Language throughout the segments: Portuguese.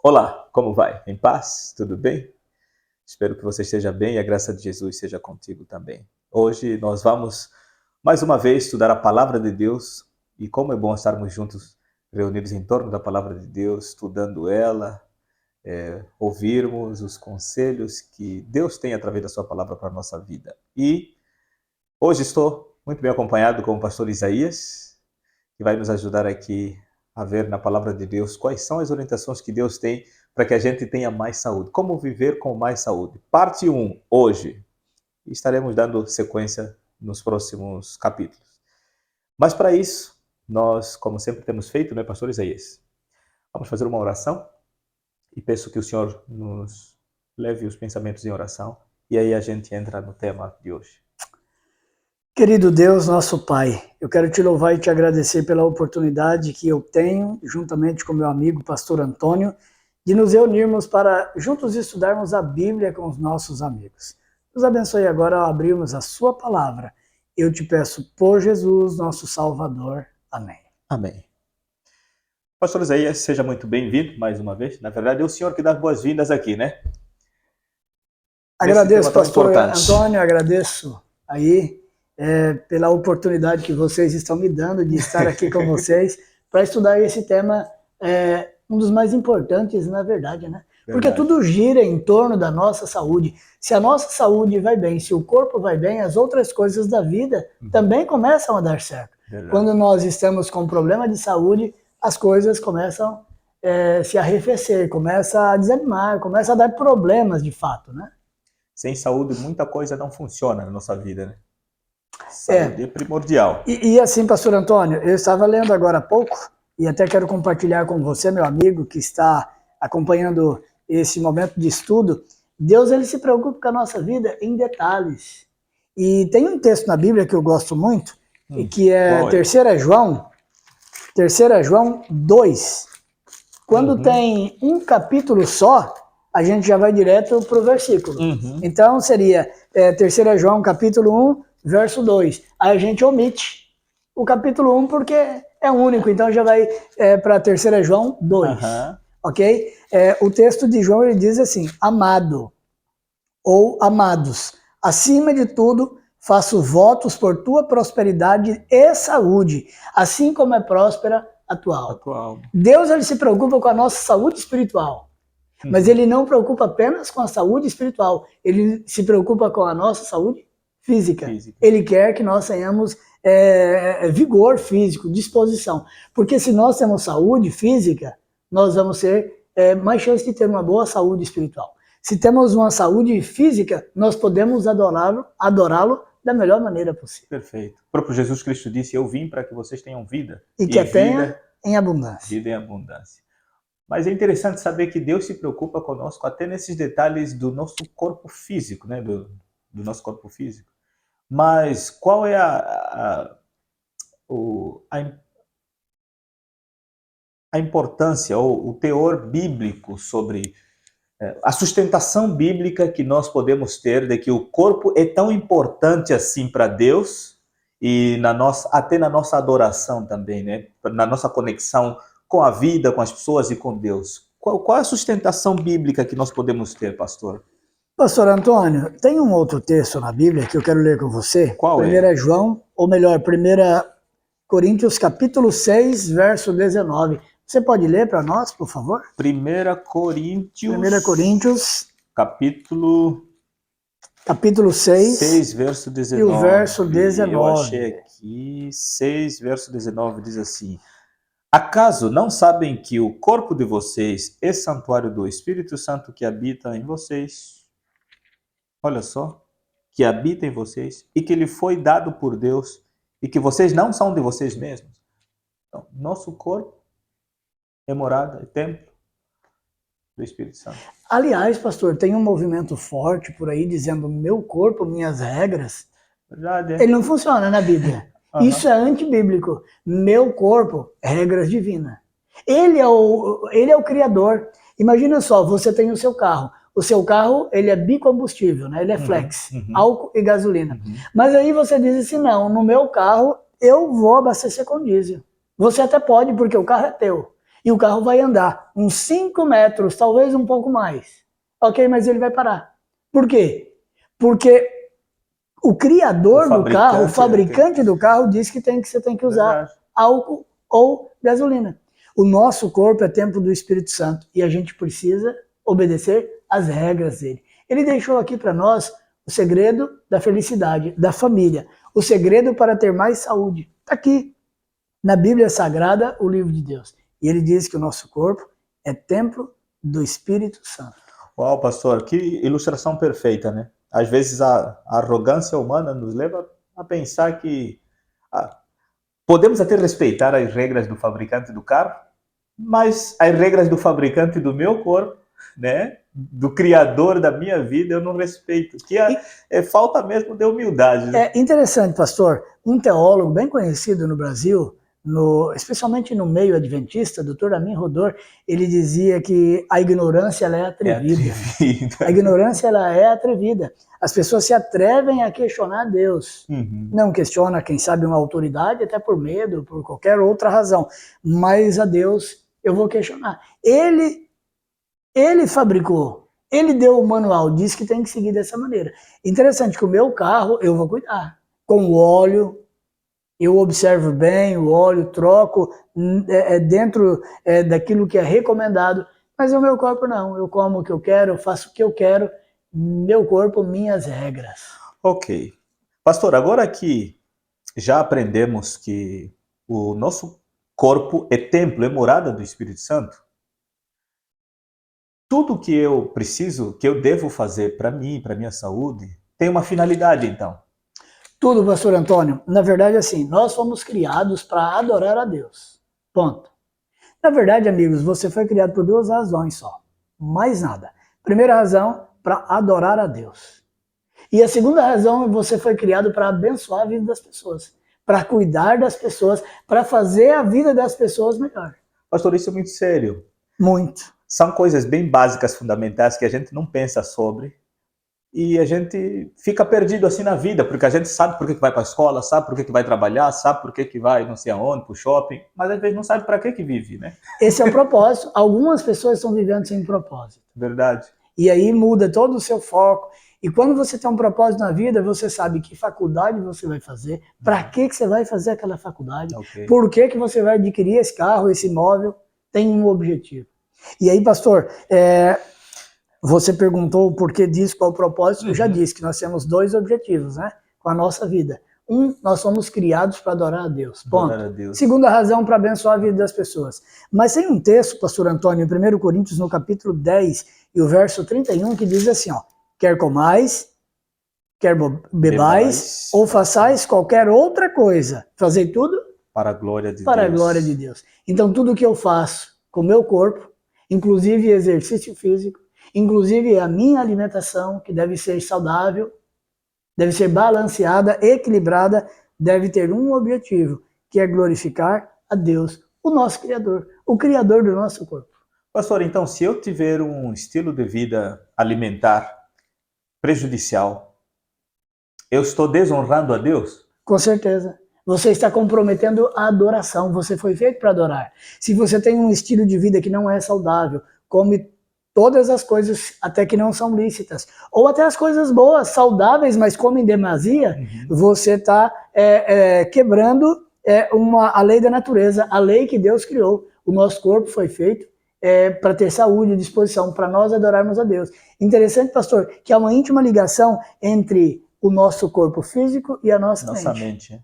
Olá, como vai? Em paz? Tudo bem? Espero que você esteja bem e a graça de Jesus seja contigo também. Hoje nós vamos mais uma vez estudar a palavra de Deus e como é bom estarmos juntos, reunidos em torno da palavra de Deus, estudando ela, ouvirmos os conselhos que Deus tem através da sua palavra para a nossa vida. E hoje estou muito bem acompanhado com o pastor Isaías, que vai nos ajudar aqui a ver na palavra de Deus quais são as orientações que Deus tem para que a gente tenha mais saúde. Como viver com mais saúde. Parte 1, hoje. E estaremos dando sequência nos próximos capítulos. Mas para isso, nós, como sempre temos feito, né, pastor Isaías? Vamos fazer uma oração e peço que o Senhor nos leve os pensamentos em oração e aí a gente entra no tema de hoje. Querido Deus, nosso Pai, eu quero te louvar e te agradecer pela oportunidade que eu tenho, juntamente com meu amigo pastor Antônio, de nos reunirmos para juntos estudarmos a Bíblia com os nossos amigos. Nos abençoe agora ao abrirmos a sua palavra. Eu te peço por Jesus, nosso Salvador. Amém. Amém. Pastor Isaías, seja muito bem-vindo mais uma vez. Na verdade, é o senhor que dá boas-vindas aqui, né? Agradeço, pastor Antônio, agradeço aí pela oportunidade que vocês estão me dando de estar aqui com vocês para estudar esse tema, um dos mais importantes, na verdade, né? Porque tudo gira em torno da nossa saúde. Se a nossa saúde vai bem, se o corpo vai bem, as outras coisas da vida também começam a dar certo. Quando nós estamos com problema de saúde, as coisas começam a se arrefecer, começam a desanimar, começam a dar problemas de fato, né? Sem saúde, muita coisa não funciona na nossa vida, né? Saúde é primordial. E assim, pastor Antônio, eu estava lendo agora há pouco, e até quero compartilhar com você, meu amigo, que está acompanhando esse momento de estudo. Deus, ele se preocupa com a nossa vida em detalhes. E tem um texto na Bíblia que eu gosto muito, que é 3 João 2. Quando tem um capítulo só, a gente já vai direto para o versículo. Então seria 3 João capítulo 1, verso 2. Aí a gente omite o capítulo 1 porque é único, então já vai para 3 João 2. Ok? O texto de João, ele diz assim: amado, ou amados, acima de tudo, faço votos por tua prosperidade e saúde, assim como é próspera a tua alma. Deus, ele se preocupa com a nossa saúde espiritual. Mas ele não preocupa apenas com a saúde espiritual, ele se preocupa com a nossa saúde física. Ele quer que nós tenhamos vigor físico, disposição. Porque se nós temos saúde física, nós vamos ter mais chance de ter uma boa saúde espiritual. Se temos uma saúde física, nós podemos adorá-lo da melhor maneira possível. Perfeito. O próprio Jesus Cristo disse: eu vim para que vocês tenham vida. E que a tenha em abundância. Vida em abundância. Mas é interessante saber que Deus se preocupa conosco até nesses detalhes do nosso corpo físico, né? Do nosso corpo físico. Mas qual é a importância ou o teor bíblico sobre a sustentação bíblica que nós podemos ter de que o corpo é tão importante assim para Deus e até na nossa adoração também, né? Na nossa conexão com a vida, com as pessoas e com Deus. Qual é a sustentação bíblica que nós podemos ter, pastor? Pastor Antônio, tem um outro texto na Bíblia que eu quero ler com você. Qual é? 1 João, ou melhor, 1 Coríntios, capítulo 6, verso 19. Você pode ler para nós, por favor? 1 Coríntios, capítulo 6, verso 19. E o verso 19. Eu achei aqui, 6, verso 19, diz assim: acaso não sabem que o corpo de vocês é santuário do Espírito Santo que habita em vocês? Olha só, que habita em vocês e que ele foi dado por Deus e que vocês não são de vocês mesmos. Então, nosso corpo é morada, é templo do Espírito Santo. Aliás, pastor, tem um movimento forte por aí dizendo meu corpo, minhas regras. Verdade, Ele não funciona na Bíblia. Isso é antibíblico. Meu corpo, regras divinas. Ele é o Criador. Imagina só, você tem o seu carro. O seu carro, ele é bicombustível, né? Ele é flex, álcool e gasolina. Mas aí você diz assim, não, no meu carro eu vou abastecer com diesel. Você até pode, porque o carro é teu. E o carro vai andar uns 5 metros, talvez um pouco mais. Ok, mas ele vai parar. Por quê? Porque o criador do carro, o fabricante do carro, diz que você tem que usar álcool ou gasolina. O nosso corpo é templo do Espírito Santo e a gente precisa obedecer às regras dele. Ele deixou aqui para nós o segredo da felicidade, da família, o segredo para ter mais saúde. Está aqui, na Bíblia Sagrada, o livro de Deus. E ele diz que o nosso corpo é templo do Espírito Santo. Uau, pastor, que ilustração perfeita, né? Às vezes a arrogância humana nos leva a pensar que podemos até respeitar as regras do fabricante do carro, mas as regras do fabricante do meu corpo, né, do criador da minha vida, eu não respeito. Que é falta mesmo de humildade. Né? É interessante, pastor. Um teólogo bem conhecido no Brasil, especialmente no meio adventista, Dr. Amin Rodor, ele dizia que a ignorância ela é atrevida. A ignorância ela é atrevida. As pessoas se atrevem a questionar Deus. Não questiona, quem sabe, uma autoridade, até por medo, por qualquer outra razão. Mas a Deus eu vou questionar. Ele fabricou, ele deu o manual, disse que tem que seguir dessa maneira. Interessante que o meu carro eu vou cuidar. Com o óleo, eu observo bem o óleo, troco dentro daquilo que é recomendado, mas o meu corpo não. Eu como o que eu quero, eu faço o que eu quero, meu corpo, minhas regras. Ok. Pastor, agora que já aprendemos que o nosso corpo é templo, é morada do Espírito Santo, tudo que eu preciso, que eu devo fazer para mim, para minha saúde, tem uma finalidade, então. Tudo, pastor Antônio. Na verdade, assim, nós fomos criados para adorar a Deus. Ponto. Na verdade, amigos, você foi criado por 2 razões só. Mais nada. Primeira razão, para adorar a Deus. E a segunda razão, você foi criado para abençoar a vida das pessoas. Para cuidar das pessoas, para fazer a vida das pessoas melhor. Pastor, isso é muito sério. Muito. São coisas bem básicas, fundamentais, que a gente não pensa sobre. E a gente fica perdido assim na vida, porque a gente sabe por que vai para a escola, sabe por que vai trabalhar, sabe por que vai não sei aonde, para o shopping, mas às vezes não sabe para que vive, né? Esse é o propósito. Algumas pessoas estão vivendo sem propósito. Verdade. E aí muda todo o seu foco. E quando você tem um propósito na vida, você sabe que faculdade você vai fazer, para que você vai fazer aquela faculdade, por que você vai adquirir esse carro, esse imóvel, tem um objetivo. E aí, pastor, você perguntou o porquê disso, qual o propósito, eu já disse que nós temos 2 objetivos, né, com a nossa vida. Nós somos criados para adorar a Deus, ponto. Adorar a Deus. Segunda razão, para abençoar a vida das pessoas. Mas tem um texto, pastor Antônio, em 1 Coríntios, no capítulo 10, e o verso 31, que diz assim, ó, quer comais, quer bebais, ou façais qualquer outra coisa, fazei tudo para a glória de Deus. Para a glória de Deus. Então tudo que eu faço com o meu corpo, inclusive exercício físico, inclusive a minha alimentação, que deve ser saudável, deve ser balanceada, equilibrada, deve ter um objetivo, que é glorificar a Deus, o nosso Criador, o Criador do nosso corpo. Pastor, então, se eu tiver um estilo de vida alimentar prejudicial, eu estou desonrando a Deus? Com certeza. Você está comprometendo a adoração, você foi feito para adorar. Se você tem um estilo de vida que não é saudável, come todas as coisas até que não são lícitas, ou até as coisas boas, saudáveis, mas come em demasia, você está quebrando a lei da natureza, a lei que Deus criou. O nosso corpo foi feito para ter saúde e disposição, para nós adorarmos a Deus. Interessante, pastor, que há uma íntima ligação entre o nosso corpo físico e a nossa mente.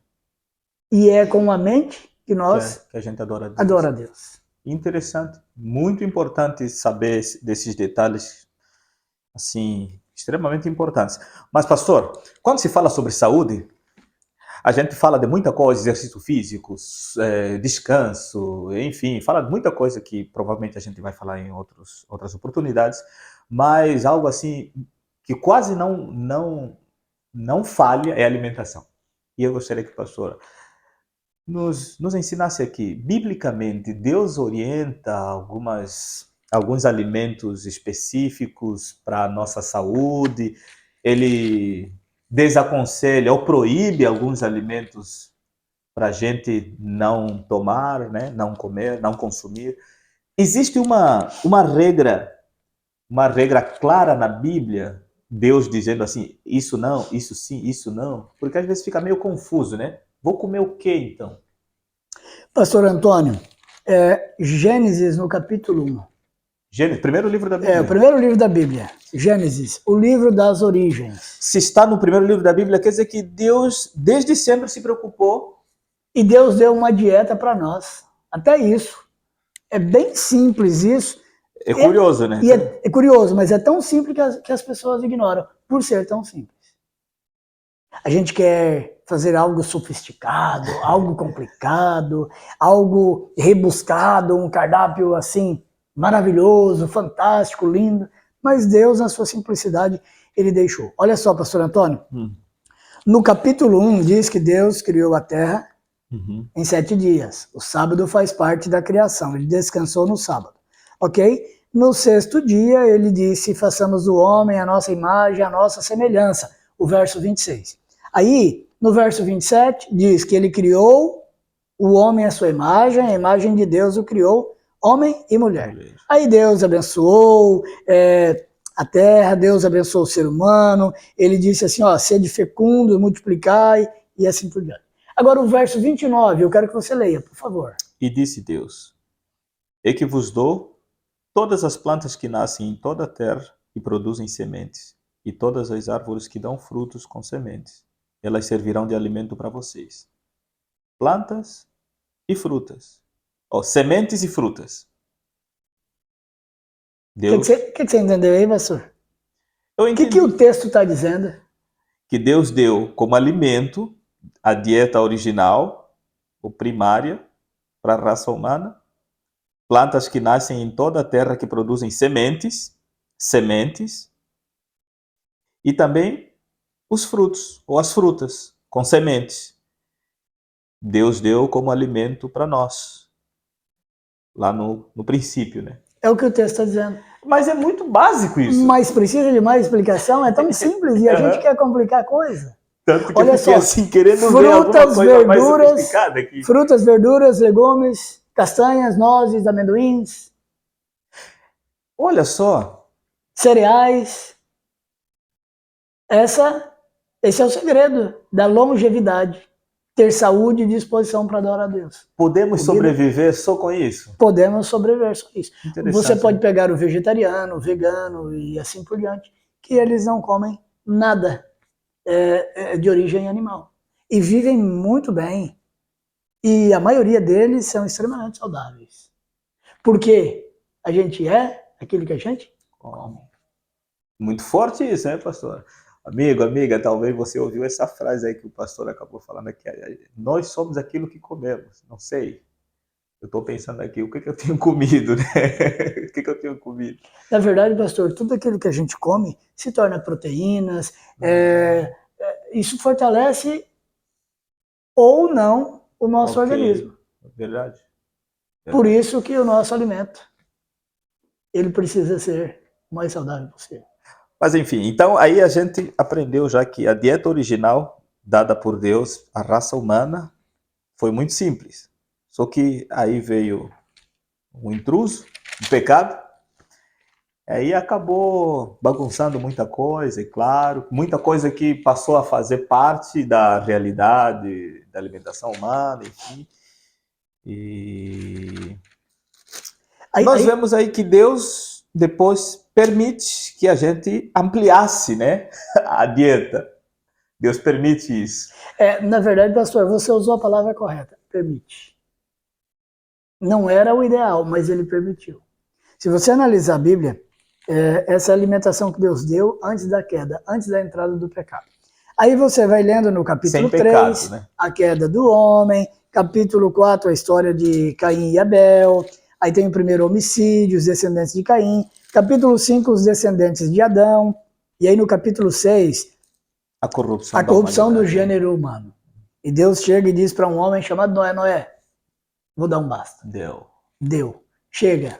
E é com a mente que nós que a gente adora a Deus. Interessante, muito importante saber desses detalhes, assim, extremamente importantes. Mas, pastor, quando se fala sobre saúde, a gente fala de muita coisa, exercício físico, descanso, enfim, fala de muita coisa que provavelmente a gente vai falar em outras oportunidades, mas algo assim que quase não falha é a alimentação. E eu gostaria que o pastor nos ensinasse aqui, biblicamente, Deus orienta alguns alimentos específicos para a nossa saúde, Ele desaconselha ou proíbe alguns alimentos para a gente não tomar, né? Não comer, não consumir. existe uma regra clara na Bíblia, Deus dizendo assim, isso não, isso sim, isso não? Porque às vezes fica meio confuso, né? Vou comer o quê, então? Pastor Antônio, Gênesis no capítulo 1. Gênesis, primeiro livro da Bíblia. O primeiro livro da Bíblia, Gênesis, o livro das origens. Se está no primeiro livro da Bíblia, quer dizer que Deus, desde sempre, se preocupou. E Deus deu uma dieta para nós. Até isso. É bem simples isso. É curioso, né? E é curioso, mas é tão simples que as pessoas ignoram, por ser tão simples. A gente quer fazer algo sofisticado, algo complicado, algo rebuscado, um cardápio assim, maravilhoso, fantástico, lindo. Mas Deus, na sua simplicidade, ele deixou. Olha só, pastor Antônio. No capítulo 1 diz que Deus criou a terra em 7 dias. O sábado faz parte da criação. Ele descansou no sábado. Ok? No 6º dia, ele disse, façamos o homem a nossa imagem, a nossa semelhança. O verso 26. Aí, no verso 27, diz que ele criou o homem à sua imagem, a imagem de Deus o criou, homem e mulher. Aí Deus abençoou a terra, Deus abençoou o ser humano, ele disse assim, ó, sede fecundo, multiplicai, e assim por diante. Agora o verso 29, eu quero que você leia, por favor. E disse Deus, e que vos dou todas as plantas que nascem em toda a terra e produzem sementes, e todas as árvores que dão frutos com sementes, elas servirão de alimento para vocês. Plantas e frutas. Sementes e frutas. Deus... O que você entendeu aí, pastor? Eu entendi. O que o texto está dizendo? Que Deus deu como alimento a dieta original, ou primária, para a raça humana. Plantas que nascem em toda a terra que produzem sementes, e também os frutos, ou as frutas, com sementes. Deus deu como alimento para nós, lá no princípio, né? É o que o texto está dizendo. Mas é muito básico isso. Mas precisa de mais explicação? É tão simples e a gente quer complicar a coisa. Tanto que olha eu fiquei só, assim, querendo ver alguma coisa mais sofisticada aqui. Frutas, verduras, legumes, castanhas, nozes, amendoins. Olha só. Cereais. Esse é o segredo da longevidade. Ter saúde e disposição para adorar a Deus. Podemos sobreviver só com isso? Podemos sobreviver só com isso. Você pode pegar o vegetariano, o vegano e assim por diante, que eles não comem nada de origem animal. E vivem muito bem. E a maioria deles são extremamente saudáveis. Porque a gente é aquilo que a gente come. Muito forte isso, né, pastor? Amigo, amiga, talvez você ouviu essa frase aí que o pastor acabou falando aqui. Nós somos aquilo que comemos. Não sei. Eu estou pensando aqui, o que eu tenho comido, né? O que eu tenho comido? Na verdade, pastor, tudo aquilo que a gente come se torna proteínas. Isso fortalece ou não o nosso organismo. Verdade. Por isso que o nosso alimento, ele precisa ser o mais saudável possível. Mas enfim, então aí a gente aprendeu já que a dieta original dada por Deus à raça humana foi muito simples. Só que aí veio um intruso, um pecado, aí acabou bagunçando muita coisa, e claro, muita coisa que passou a fazer parte da realidade da alimentação humana, enfim. E nós vemos aí que Deus depois permite que a gente ampliasse, né, a dieta. Deus permite isso. Na verdade, pastor, você usou a palavra correta, permite. Não era o ideal, mas ele permitiu. Se você analisar a Bíblia, essa é a alimentação que Deus deu antes da queda, antes da entrada do pecado. Aí você vai lendo no capítulo 3, pecado, né? A queda do homem, capítulo 4, a história de Caim e Abel, aí tem o primeiro homicídio, os descendentes de Caim, capítulo 5, os descendentes de Adão, e aí no capítulo 6, a corrupção do gênero humano. E Deus chega e diz para um homem chamado Noé, Noé, vou dar um basta. Deu. Chega.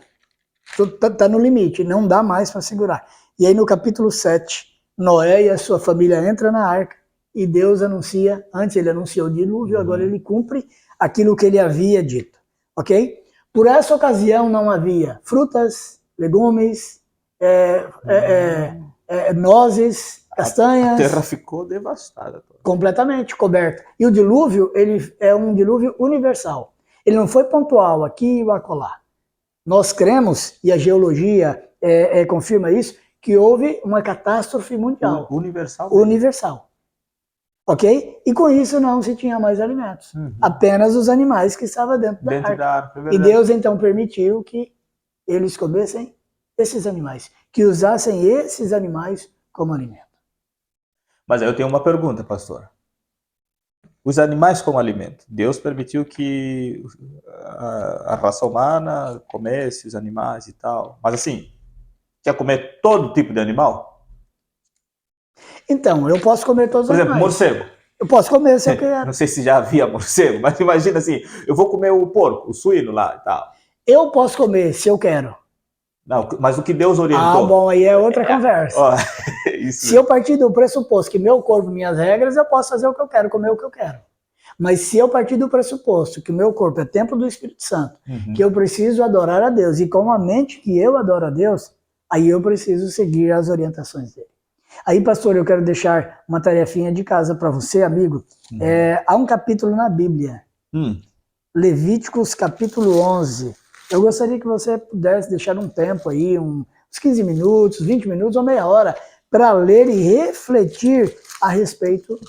Tá no limite, não dá mais para segurar. E aí no capítulo 7, Noé e a sua família entram na arca e Deus anuncia, antes ele anunciou o dilúvio, agora ele cumpre aquilo que ele havia dito. Ok? Por essa ocasião não havia frutas, legumes, nozes, castanhas. A terra ficou devastada. Completamente coberta. E o dilúvio, ele é um dilúvio universal. Ele não foi pontual aqui ou acolá. Nós cremos, e a geologia confirma isso, que houve uma catástrofe mundial. Universal. Universal. Ok? E com isso não se tinha mais alimentos. Apenas os animais que estavam dentro da arca. E Deus então permitiu que eles comessem esses animais, que usassem esses animais como alimento. Mas eu tenho uma pergunta, pastor. Os animais como alimento, Deus permitiu que a raça humana comesse os animais e tal. Mas assim, quer comer todo tipo de animal? Então, eu posso comer todos os animais. Por exemplo, morcego. Eu posso comer se eu quiser. Não sei se já havia morcego, mas imagina assim, eu vou comer o porco, o suíno lá e tal. Eu posso comer se eu quero. Não, mas o que Deus orientou. Ah, bom, aí é outra conversa. Isso. Se eu partir do pressuposto que meu corpo, minhas regras, eu posso fazer o que eu quero, comer o que eu quero. Mas se eu partir do pressuposto que o meu corpo é templo do Espírito Santo, que eu preciso adorar a Deus, e com a mente que eu adoro a Deus, aí eu preciso seguir as orientações dele. Aí, pastor, eu quero deixar uma tarefinha de casa para você, amigo. Há um capítulo na Bíblia, Levíticos capítulo 11. Eu gostaria que você pudesse deixar um tempo aí, uns 15 minutos, 20 minutos ou meia hora, para ler e refletir a respeito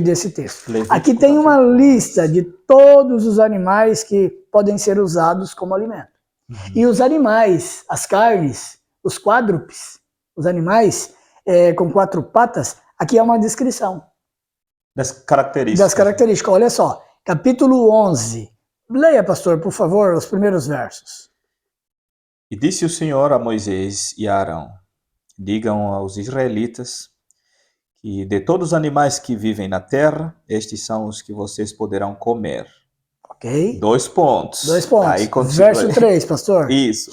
desse texto. Levítico, aqui tem uma lista de todos os animais que podem ser usados como alimento. E os animais, as carnes, os quádrupes, os animais com 4 patas, aqui é uma descrição. Das características. Olha só, capítulo 11. Leia, pastor, por favor, os primeiros versos. E disse o Senhor a Moisés e a Arão: digam aos israelitas que de todos os animais que vivem na terra, estes são os que vocês poderão comer. Ok. 2 pontos. 2 pontos. Aí continua. Verso 3, pastor. Isso.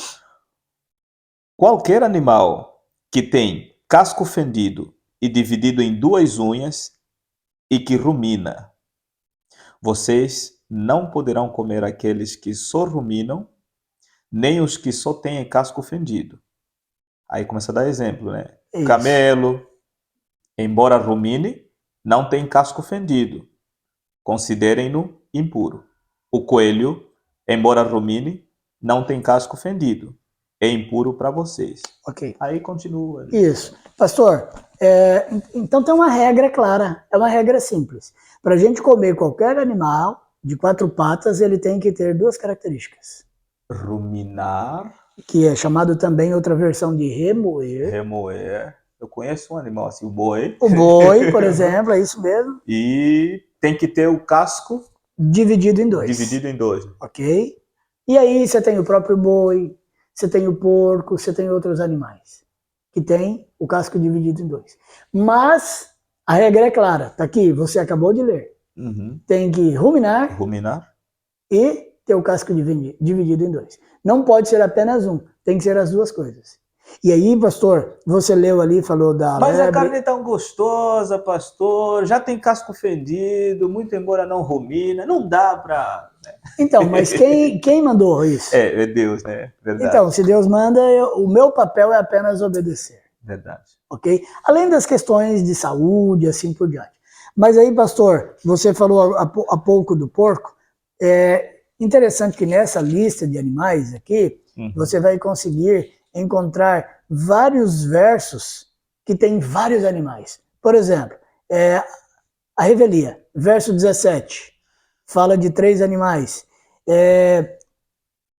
Qualquer animal que tem casco fendido e dividido em 2 unhas e que rumina, vocês não poderão comer aqueles que só ruminam, nem os que só têm casco fendido. Aí começa a dar exemplo, né? Isso. Camelo, embora rumine, não tem casco fendido. Considerem-no impuro. O coelho, embora rumine, não tem casco fendido. É impuro para vocês. Ok. Aí continua. Isso. Pastor, então tem uma regra clara, é uma regra simples. Para a gente comer qualquer animal de 4 patas, ele tem que ter 2 características. Ruminar. Que é chamado também outra versão de remoer. Remoer. Eu conheço um animal assim, o boi. O boi, por exemplo, é isso mesmo. E tem que ter o casco dividido em 2. Dividido em 2. Ok? E aí você tem o próprio boi, você tem o porco, você tem outros animais que tem o casco dividido em 2. Mas a regra é clara, tá aqui, você acabou de ler. Tem que ruminar e ter o casco dividido em 2. Não pode ser apenas um, tem que ser as 2 coisas. E aí, pastor, você leu ali, falou da Mas lebre. A carne é tão gostosa, pastor, já tem casco fendido, muito embora não rumina, não dá para... Então, mas quem mandou isso? É Deus, né? Verdade. Então, se Deus manda, o meu papel é apenas obedecer. Verdade. Ok? Além das questões de saúde, assim por diante. Mas aí, pastor, você falou há pouco do porco. É interessante que nessa lista de animais aqui, você vai conseguir encontrar vários versos que tem vários animais. Por exemplo, a revelia, verso 17, fala de 3 animais.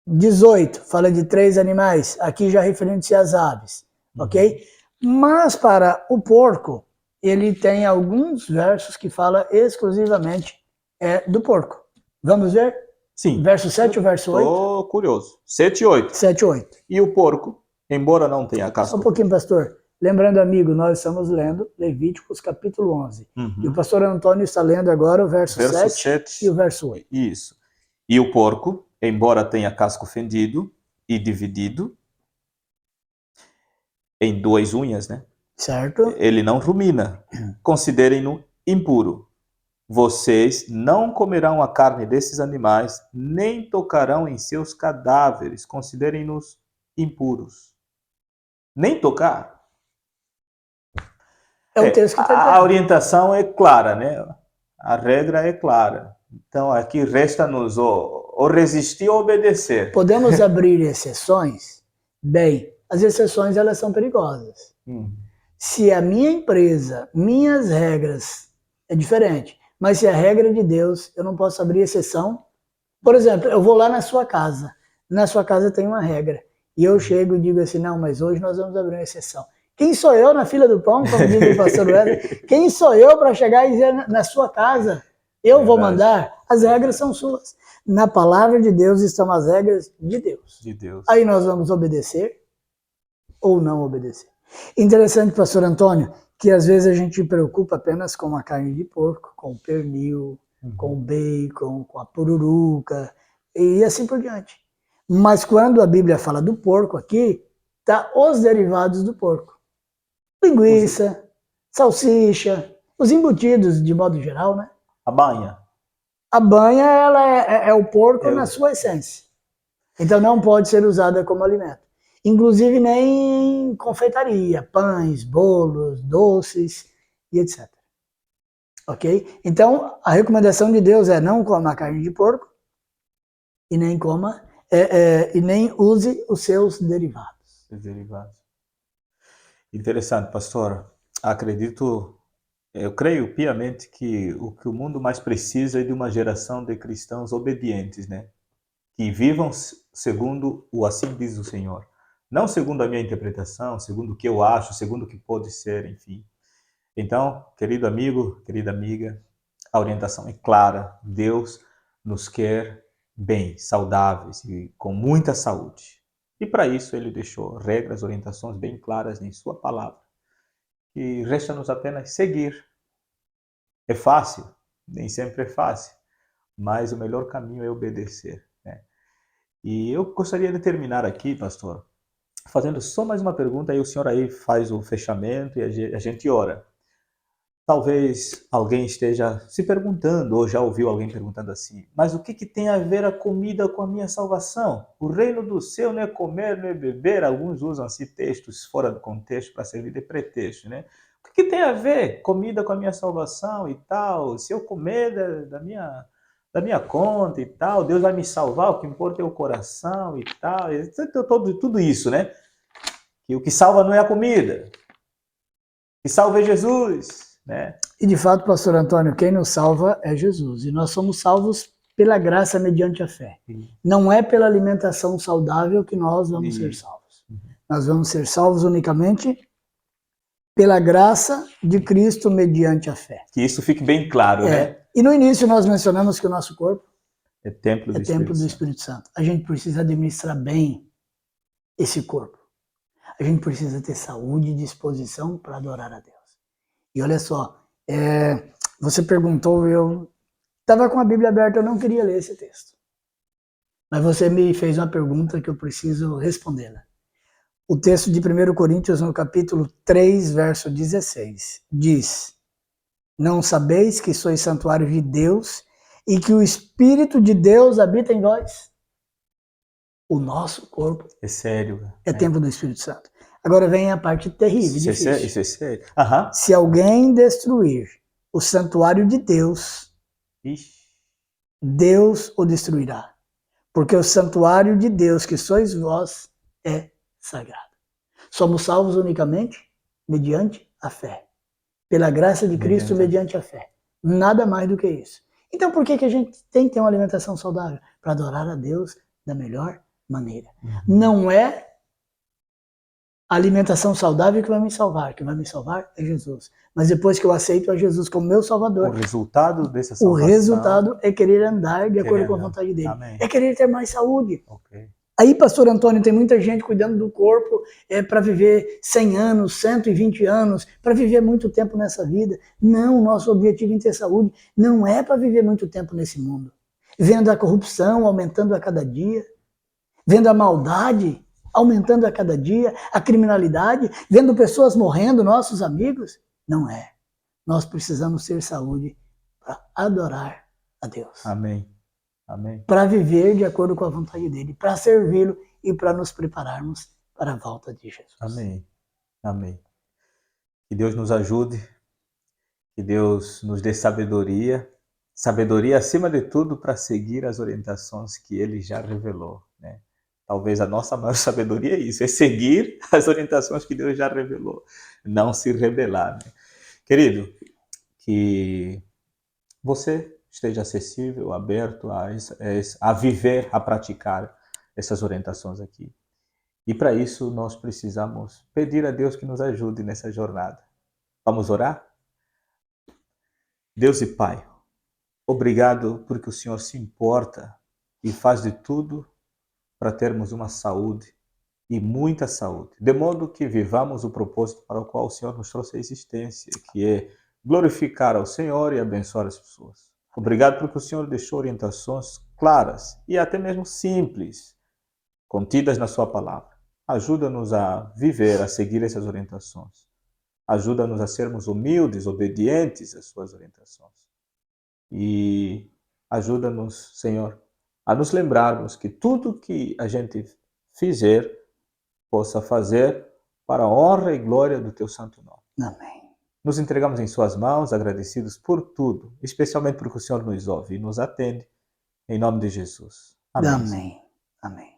18, fala de 3 animais, aqui já referindo-se às aves, ok? Mas para o porco, ele tem alguns versos que falam exclusivamente do porco. Vamos ver? Sim. Verso 7 ou verso 8? Estou curioso. 7 e 8. 7 e 8. E o porco, embora não tenha casco... Só um pouquinho, pastor. Lembrando, amigo, nós estamos lendo Levíticos capítulo 11. E o pastor Antônio está lendo agora o verso 7 e o verso 8. Isso. E o porco, embora tenha casco fendido e dividido em 2 unhas, né? Certo. Ele não rumina. Considerem-no impuro. vocês não comerão a carne desses animais, nem tocarão em seus cadáveres, considerem-nos impuros. Nem tocar. É o texto que está dizendo. A orientação é clara, né? A regra é clara. Então, aqui resta-nos ou resistir ou obedecer. Podemos abrir exceções? Bem, as exceções elas são perigosas. Se a minha empresa, minhas regras, é diferente. Mas se a regra é de Deus, eu não posso abrir exceção. Por exemplo, eu vou lá na sua casa. Na sua casa tem uma regra. E eu chego e digo assim, não, mas hoje nós vamos abrir uma exceção. Quem sou eu na fila do pão, como diz o pastor Wesley? Quem sou eu para chegar e dizer na sua casa, eu vou mandar? As regras são suas. Na palavra de Deus estão as regras de Deus. Aí nós vamos obedecer ou não obedecer. Interessante, pastor Antônio, que às vezes a gente preocupa apenas com a carne de porco, com o pernil, com o bacon, com a pururuca e assim por diante. Mas quando a Bíblia fala do porco aqui, tá os derivados do porco. Linguiça, salsicha, os embutidos de modo geral, né? A banha. A banha, ela é o porco na sua essência. Então não pode ser usada como alimento. Inclusive nem em confeitaria, pães, bolos, doces e etc. Ok? Então a recomendação de Deus é não coma carne de porco e nem coma e nem use os seus derivados. Interessante, pastor. Eu creio piamente que o que o mundo mais precisa é de uma geração de cristãos obedientes, né? Que vivam segundo o assim diz o Senhor. Não segundo a minha interpretação, segundo o que eu acho, segundo o que pode ser, enfim. Então, querido amigo, querida amiga, a orientação é clara. Deus nos quer bem, saudáveis e com muita saúde. E para isso ele deixou regras, orientações bem claras em sua palavra. E resta-nos apenas seguir. É fácil? Nem sempre é fácil. Mas o melhor caminho é obedecer, né? E eu gostaria de terminar aqui, pastor, fazendo só mais uma pergunta, aí o senhor aí faz o fechamento e a gente ora. Talvez alguém esteja se perguntando, ou já ouviu alguém perguntando assim, mas o que tem a ver a comida com a minha salvação? O reino do céu não é comer, não é beber. Alguns usam assim textos fora do contexto para servir de pretexto, né? O que tem a ver comida com a minha salvação e tal? Se eu comer da minha conta e tal, Deus vai me salvar, o que importa é o coração e tal. Tudo isso, né? Que o que salva não é a comida. O que salva é Jesus. Né? E de fato, pastor Antônio, quem nos salva é Jesus. E nós somos salvos pela graça mediante a fé. Não é pela alimentação saudável que nós vamos ser salvos. Nós vamos ser salvos unicamente pela graça de Cristo mediante a fé. Que isso fique bem claro, né? E no início nós mencionamos que o nosso corpo é templo do Espírito Santo. A gente precisa administrar bem esse corpo. A gente precisa ter saúde e disposição para adorar a Deus. E olha só, você perguntou, eu estava com a Bíblia aberta, eu não queria ler esse texto. Mas você me fez uma pergunta que eu preciso respondê-la. O texto de 1 Coríntios, no capítulo 3, verso 16, diz: não sabeis que sois santuário de Deus e que o Espírito de Deus habita em vós? O nosso corpo é sério. É templo do Espírito Santo. Agora vem a parte terrível, difícil. Isso é sério. Se alguém destruir o santuário de Deus, Deus o destruirá. Porque o santuário de Deus, que sois vós, é sagrado. Somos salvos unicamente mediante a fé. Pela graça de Cristo, mediante a fé. Nada mais do que isso. Então por que a gente tem que ter uma alimentação saudável? Para adorar a Deus da melhor maneira. Não é a alimentação saudável que vai me salvar. Que vai me salvar é Jesus. Mas depois que eu aceito a Jesus como meu Salvador, o resultado dessa salvação, o resultado é querer andar de acordo com a vontade dele. Amém. É querer ter mais saúde. Okay. Aí, pastor Antônio, tem muita gente cuidando do corpo para viver 100 anos, 120 anos, para viver muito tempo nessa vida. Não, nosso objetivo em ter saúde não é para viver muito tempo nesse mundo. Vendo a corrupção aumentando a cada dia, vendo a maldade aumentando a cada dia, a criminalidade, vendo pessoas morrendo, nossos amigos. Não é. Nós precisamos ter saúde para adorar a Deus. Amém. Amém. Para viver de acordo com a vontade dele, para servi-lo e para nos prepararmos para a volta de Jesus. Amém. Amém. Que Deus nos ajude, que Deus nos dê sabedoria, sabedoria acima de tudo para seguir as orientações que Ele já revelou, né? Talvez a nossa maior sabedoria é isso, é seguir as orientações que Deus já revelou, não se rebelar, né? Querido, que você esteja acessível, aberto a viver, a praticar essas orientações aqui. E para isso nós precisamos pedir a Deus que nos ajude nessa jornada. Vamos orar? Deus e Pai, obrigado porque o Senhor se importa e faz de tudo para termos uma saúde e muita saúde, de modo que vivamos o propósito para o qual o Senhor nos trouxe a existência, que é glorificar ao Senhor e abençoar as pessoas. Obrigado porque o Senhor deixou orientações claras e até mesmo simples, contidas na sua palavra. Ajuda-nos a viver, a seguir essas orientações. Ajuda-nos a sermos humildes, obedientes às suas orientações. E ajuda-nos, Senhor, a nos lembrarmos que tudo que a gente fizer, possa fazer para a honra e glória do Teu santo nome. Amém. Nos entregamos em Suas mãos, agradecidos por tudo, especialmente porque o Senhor nos ouve e nos atende. Em nome de Jesus. Amém. Amém. Amém.